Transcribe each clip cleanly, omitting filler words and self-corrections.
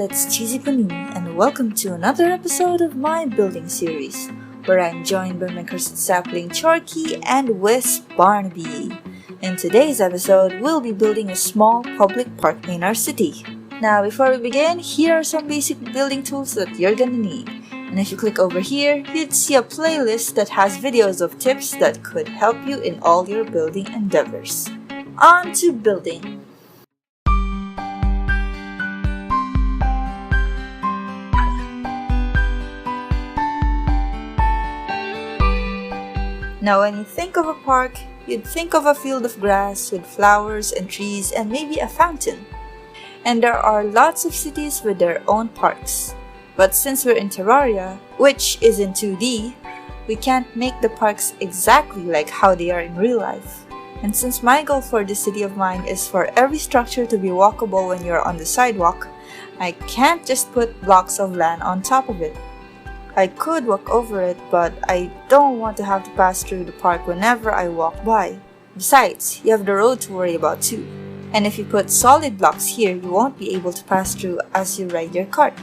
it's CheesyPaninie and welcome to another episode of my building series, where I'm joined by my cursed sapling Chorky and Wisp Barnaby. In today's episode, we'll be building a small public park in our city. Now before we begin, here are some basic building tools that you're gonna need. And if you click over here, you'd see a playlist that has videos of tips that could help you in all your building endeavors. On to building! Now when you think of a park, you'd think of a field of grass with flowers and trees and maybe a fountain. And there are lots of cities with their own parks. But since we're in Terraria, which is in 2D, we can't make the parks exactly like how they are in real life. And since my goal for this city of mine is for every structure to be walkable when you're on the sidewalk, I can't just put blocks of land on top of it. I could walk over it, but I don't want to have to pass through the park whenever I walk by. Besides, you have the road to worry about too. And if you put solid blocks here, you won't be able to pass through as you ride your cart.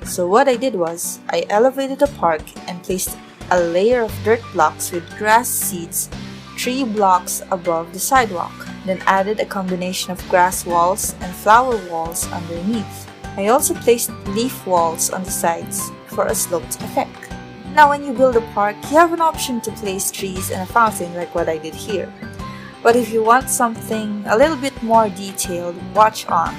So what I did was, I elevated the park and placed a layer of dirt blocks with grass seeds 3 blocks above the sidewalk, then added a combination of grass walls and flower walls underneath. I also placed leaf walls on the sides for a sloped effect. Now when you build a park, you have an option to place trees and a fountain like what I did here. But if you want something a little bit more detailed, watch on.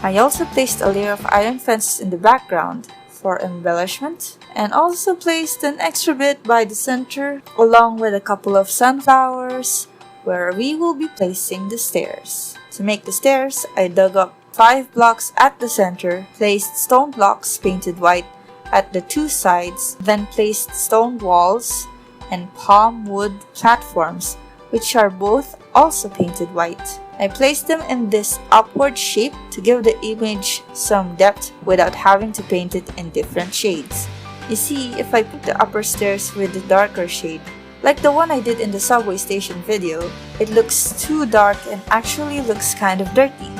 I also placed a layer of iron fences in the background for embellishment, and also placed an extra bit by the center along with a couple of sunflowers where we will be placing the stairs. To make the stairs, I dug up 5 blocks at the center, placed stone blocks painted white at the 2 sides, then placed stone walls and palm wood platforms, which are both also painted white. I placed them in this upward shape to give the image some depth without having to paint it in different shades. You see, if I put the upper stairs with the darker shade, like the one I did in the subway station video, it looks too dark and actually looks kind of dirty,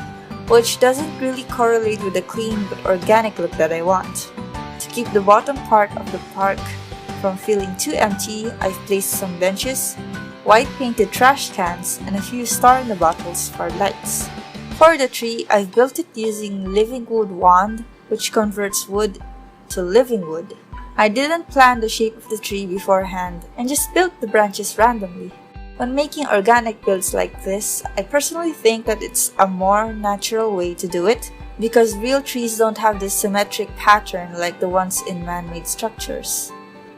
which doesn't really correlate with the clean but organic look that I want. To keep the bottom part of the park from feeling too empty, I've placed some benches, white painted trash cans, and a few star-in-the-bottles for lights. For the tree, I've built it using living wood wand, which converts wood to living wood. I didn't plan the shape of the tree beforehand and just built the branches randomly. When making organic builds like this, I personally think that it's a more natural way to do it because real trees don't have this symmetric pattern like the ones in man-made structures.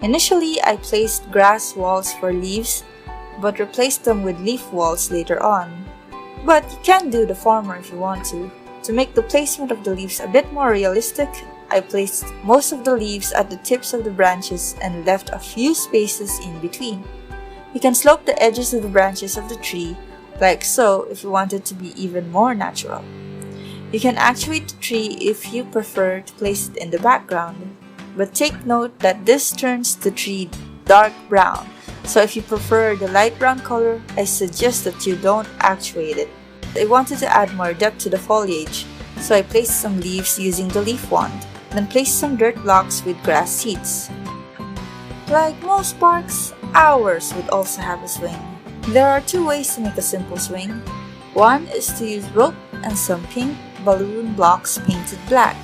Initially, I placed grass walls for leaves, but replaced them with leaf walls later on. But you can do the former if you want to. To make the placement of the leaves a bit more realistic, I placed most of the leaves at the tips of the branches and left a few spaces in between. You can slope the edges of the branches of the tree, like so, if you want it to be even more natural. You can actuate the tree if you prefer to place it in the background, but take note that this turns the tree dark brown. So if you prefer the light brown color, I suggest that you don't actuate it. I wanted to add more depth to the foliage, so I placed some leaves using the leaf wand, then placed some dirt blocks with grass seeds. Like most parks, ours would also have a swing. There are 2 ways to make a simple swing. One is to use rope and some pink balloon blocks painted black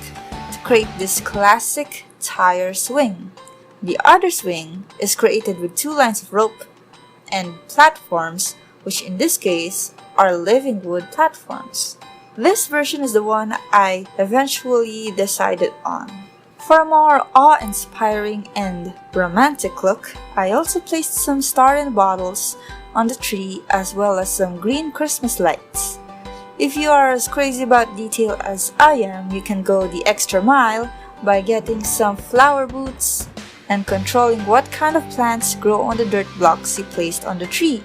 to create this classic tire swing. The other swing is created with 2 lines of rope and platforms, which in this case are living wood platforms. This version is the one I eventually decided on. For a more awe-inspiring and romantic look, I also placed some star-in-the-bottles on the tree as well as some green Christmas lights. If you are as crazy about detail as I am, you can go the extra mile by getting some flower boots and controlling what kind of plants grow on the dirt blocks you placed on the tree,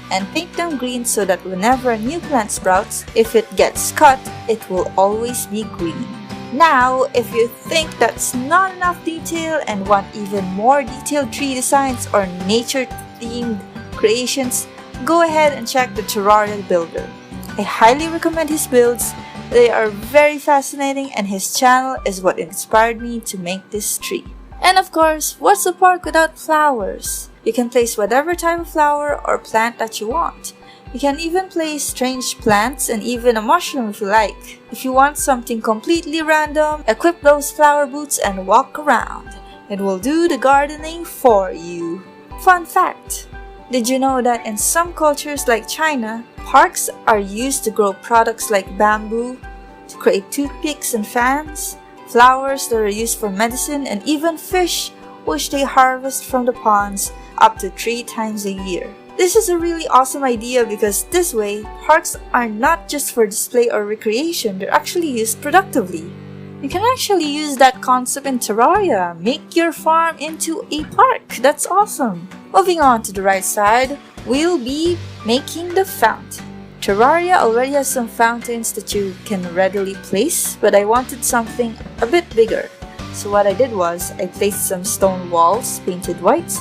and paint them green so that whenever a new plant sprouts, if it gets cut, it will always be green. Now, if you think that's not enough detail and want even more detailed tree designs or nature-themed creations, go ahead and check the Terraria Builder. I highly recommend his builds They are very fascinating, and his channel is what inspired me to make this tree. And of course, what's a park without flowers? You can place whatever type of flower or plant that you want. You can even place strange plants and even a mushroom if you like. If you want something completely random, equip those flower boots and walk around. It will do the gardening for you. Fun fact! Did you know that in some cultures like China, parks are used to grow products like bamboo, to create toothpicks and fans, flowers that are used for medicine, and even fish, which they harvest from the ponds up to 3 times a year. This is a really awesome idea because this way, parks are not just for display or recreation, they're actually used productively. You can actually use that concept in Terraria. Make your farm into a park. That's awesome. Moving on to the right side, we'll be making the fountain. Terraria already has some fountains that you can readily place, but I wanted something a bit bigger. So what I did was, I placed some stone walls painted white,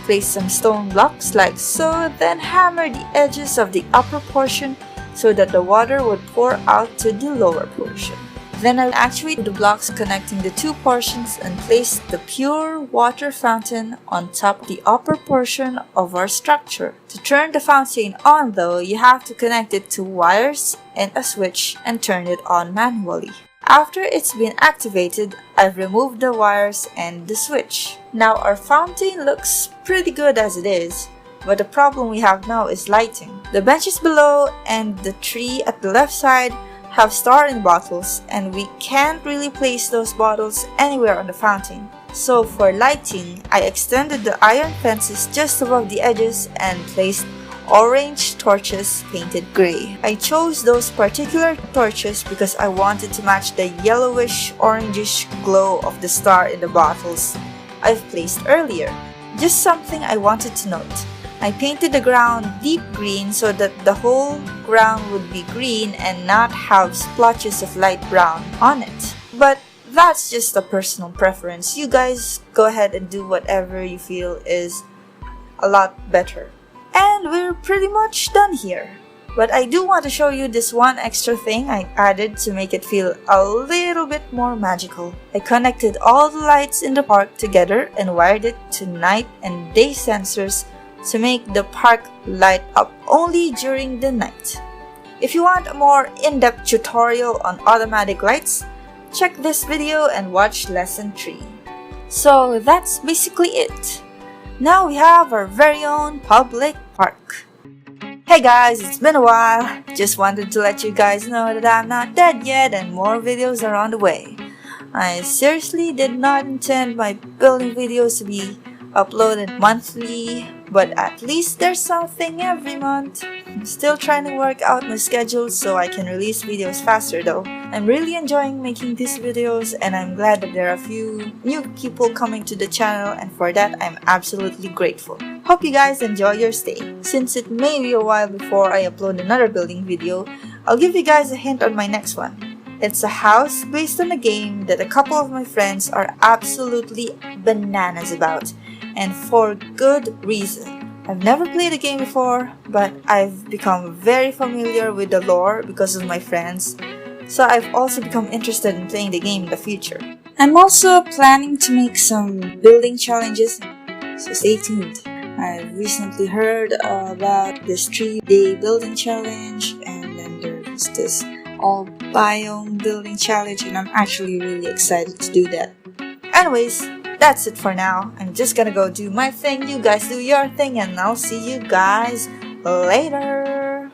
placed some stone blocks like so, then hammered the edges of the upper portion so that the water would pour out to the lower portion. Then I actuated the blocks connecting the 2 portions and placed the pure water fountain on top of the upper portion of our structure. To turn the fountain on though, you have to connect it to wires and a switch and turn it on manually. After it's been activated, I've removed the wires and the switch. Now our fountain looks pretty good as it is, but the problem we have now is lighting. The benches below and the tree at the left side have star-in bottles, and we can't really place those bottles anywhere on the fountain. So for lighting, I extended the iron fences just above the edges and placed orange torches painted gray. I chose those particular torches because I wanted to match the yellowish orangish glow of the star in the bottles I've placed earlier. Just something I wanted to note. I painted the ground deep green so that the whole ground would be green and not have splotches of light brown on it. But that's just a personal preference. You guys go ahead and do whatever you feel is a lot better. And we're pretty much done here. But I do want to show you this one extra thing I added to make it feel a little bit more magical. I connected all the lights in the park together and wired it to night and day sensors to make the park light up only during the night. If you want a more in-depth tutorial on automatic lights, check this video and watch lesson 3. So that's basically it. Now we have our very own public park. Hey guys, it's been a while. Just wanted to let you guys know that I'm not dead yet and more videos are on the way. I seriously did not intend my building videos to be uploaded monthly, but at least there's something every month. I'm still trying to work out my schedule so I can release videos faster though. I'm really enjoying making these videos and I'm glad that there are a few new people coming to the channel, and for that I'm absolutely grateful. Hope you guys enjoy your stay. Since it may be a while before I upload another building video, I'll give you guys a hint on my next one. It's a house based on a game that a couple of my friends are absolutely bananas about, and for good reason. I've never played the game before, but I've become very familiar with the lore because of my friends, so I've also become interested in playing the game in the future. I'm also planning to make some building challenges, so stay tuned. I recently heard about this 3-day building challenge, and then there's this all biome building challenge, and I'm actually really excited to do that. Anyways, that's it for now. I'm just gonna go do my thing, you guys do your thing, and I'll see you guys later.